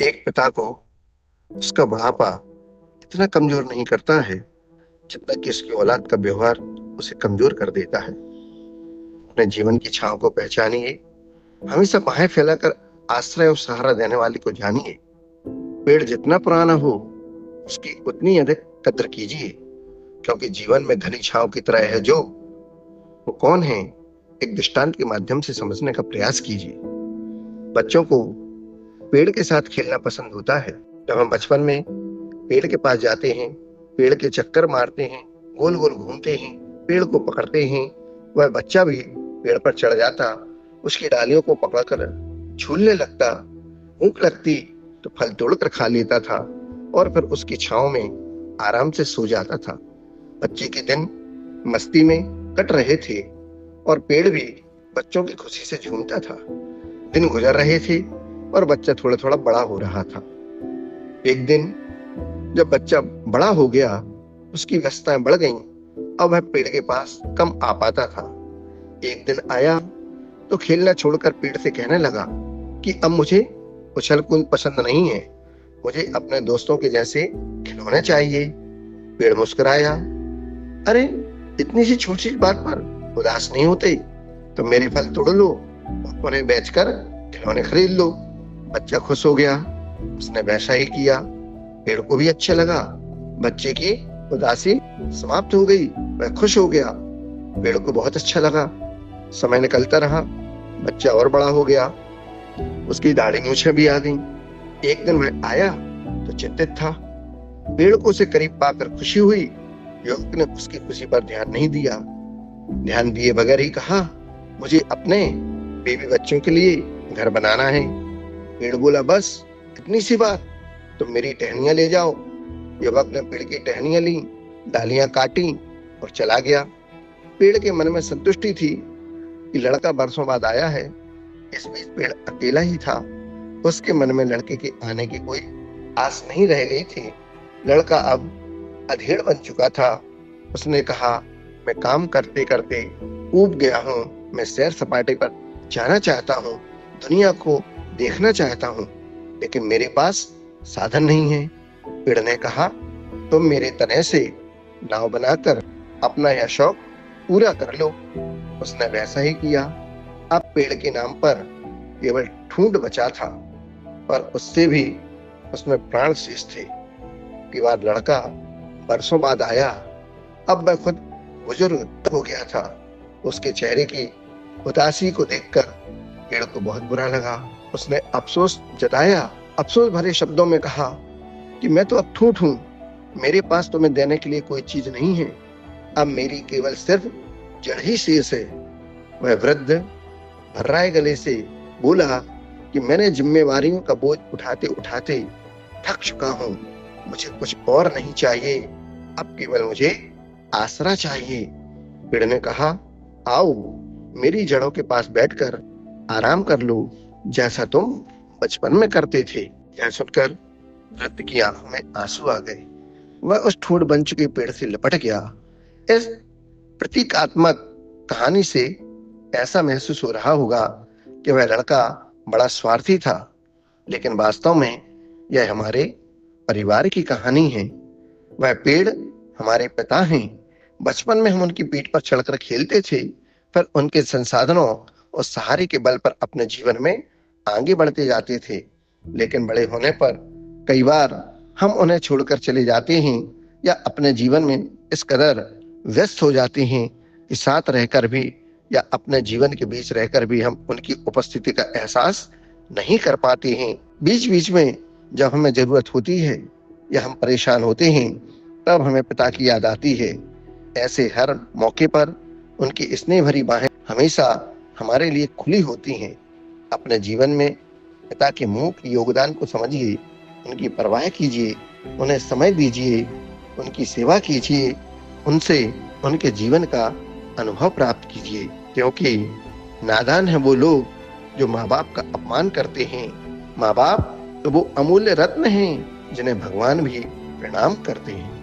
एक पिता को उसका बुढ़ापा इतना कमजोर नहीं करता है जितना कि उसकी औलाद का व्यवहार उसे कमजोर कर देता है। अपने जीवन की छाव को पहचानिए, हमेशा बाहें फैलाकर आश्रय और सहारा देने वाले को जानिए। पेड़ जितना पुराना हो उसकी उतनी अधिक कद्र कीजिए, क्योंकि जीवन में घनी छाव की तरह है जो वो कौन है, एक दृष्टांत के माध्यम से समझने का प्रयास कीजिए। बच्चों को पेड़ के साथ खेलना पसंद होता है। जब हम बचपन में पेड़ के पास जाते हैं, पेड़ के चक्कर मारते हैं, गोल गोल घूमते हैं, पेड़ को पकड़ते हैं, वह बच्चा भी पेड़ पर चढ़ जाता, उसकी डालियों को पकड़कर झूलने लगता। भूख लगती तो फल तोड़कर खा लेता था और फिर उसकी छांव में आराम से सो जाता था। बच्चे के दिन मस्ती में कट रहे थे और पेड़ भी बच्चों की खुशी से झूमता था। दिन गुजर रहे थे और बच्चा थोड़ा थोड़ा बड़ा हो रहा था। एक दिन जब बच्चा बड़ा हो गया, उसकी व्यस्तताएं बढ़ गईं। अब वह पेड़ के पास कम आ पाता था। एक दिन आया तो खेलना छोड़कर पेड़ से कहने लगा कि अब मुझे उछल कूद पसंद नहीं है, मुझे अपने दोस्तों के जैसे खिलौने चाहिए। पेड़ मुस्कुराया, अरे इतनी सी छोटी सी बात पर उदास नहीं होते, तो मेरे फल तोड़ लो और उन्हें बेचकर खिलौने खरीद लो। बच्चा खुश हो गया, उसने वैसा ही किया। पेड़ को भी अच्छा लगा, बच्चे की उदासी समाप्त हो गई, वह खुश हो गया। पेड़ को बहुत अच्छा लगा। समय निकलता रहा, बच्चा और बड़ा हो गया, उसकी दाढ़ी मूछें भी आ गईं। एक दिन वह आया तो चिंतित था। पेड़ को उसे करीब पाकर खुशी हुई। युवक ने उसकी खुशी पर ध्यान नहीं दिया, ध्यान दिए बगैर ही कहा, मुझे अपने बेबी बच्चों के लिए घर बनाना है। पेड़ बोला, बस इतनी सी बात, तुम मेरी टहनियां ले जाओ। युवक ने पेड़ की टहनियां ली, डालियां काटी और चला गया। पेड़ के मन में संतुष्टि थी कि लड़का बरसों बाद आया है। इस बीच पेड़ अकेला ही था। उसके मन में लड़के के आने की कोई आस नहीं रह गई थी। लड़का अब अधेड़ बन चुका था। उसने कहा, मैं काम करते करते ऊब गया हूँ, मैं सैर सपाटे पर जाना चाहता हूँ, दुनिया को देखना चाहता हूँ, लेकिन मेरे पास साधन नहीं है। पेड़ ने कहा, तुम मेरे तने से नाव बनाकर अपना यह शौक पूरा कर लो। उसने वैसा ही किया। अब पेड़ के नाम पर केवल ठूंठ बचा था, पर उससे भी उसमें प्राण शेष थे। कि बाद लड़का बरसों बाद आया। अब वह खुद बुजुर्ग हो गया था। उसके चेहरे की उदासी को देखकर पेड़ को बहुत बुरा लगा। उसने अफसोस जताया, अफसोस भरे शब्दों में कहा कि मैं तो अब ठूंठ हूं, मेरे पास तुम्हें देने के लिए कोई चीज नहीं है। अब मेरी केवल सिर्फ जड़ ही शेष है। वह वृद्ध भर्राए गले से बोला कि मैंने जिम्मेवारियों का बोझ उठाते उठाते थक चुका हूँ, मुझे कुछ और नहीं चाहिए, अब केवल मुझे आसरा चाहिए। पेड़ ने कहा, आओ मेरी जड़ों के पास बैठकर आराम कर लो, जैसा तुम बचपन में करते थे। यह सुनकर वृद्ध की आंखों में आंसू आ गए। वह उस ठूंठ बन चुके पेड़ से लिपट गया। इस प्रतीकात्मक कहानी से ऐसा महसूस हो रहा होगा कि वह लड़का बड़ा स्वार्थी था, लेकिन वास्तव में यह हमारे परिवार की कहानी है। वह पेड़ हमारे पिता हैं। बचपन में हम उनकी पीठ पर चढ़कर खेलते थे, फिर उनके संसाधनों और सहारे के बल पर अपने जीवन में आगे बढ़ते जाते थे। लेकिन बड़े होने पर कई बार हम उन्हें छोड़कर चले जाते हैं या अपने जीवन में इस कदर व्यस्त हो जाते हैं कि साथ रहकर भी या अपने जीवन के बीच रहकर भी हम उनकी उपस्थिति का एहसास नहीं कर पाते हैं। बीच बीच में जब हमें जरूरत होती है या हम परेशान होते हैं, तब हमें पिता की याद आती है। ऐसे हर मौके पर उनकी स्नेह भरी बाहें हमेशा हमारे लिए खुली होती हैं। अपने जीवन में पिता के मूक योगदान को समझिए, उनकी परवाह कीजिए, उन्हें समय दीजिए, उनकी सेवा कीजिए, उनसे उनके जीवन का अनुभव प्राप्त कीजिए, क्योंकि नादान है वो लोग जो माँ बाप का अपमान करते हैं। माँ बाप तो वो अमूल्य रत्न हैं जिन्हें भगवान भी प्रणाम करते हैं।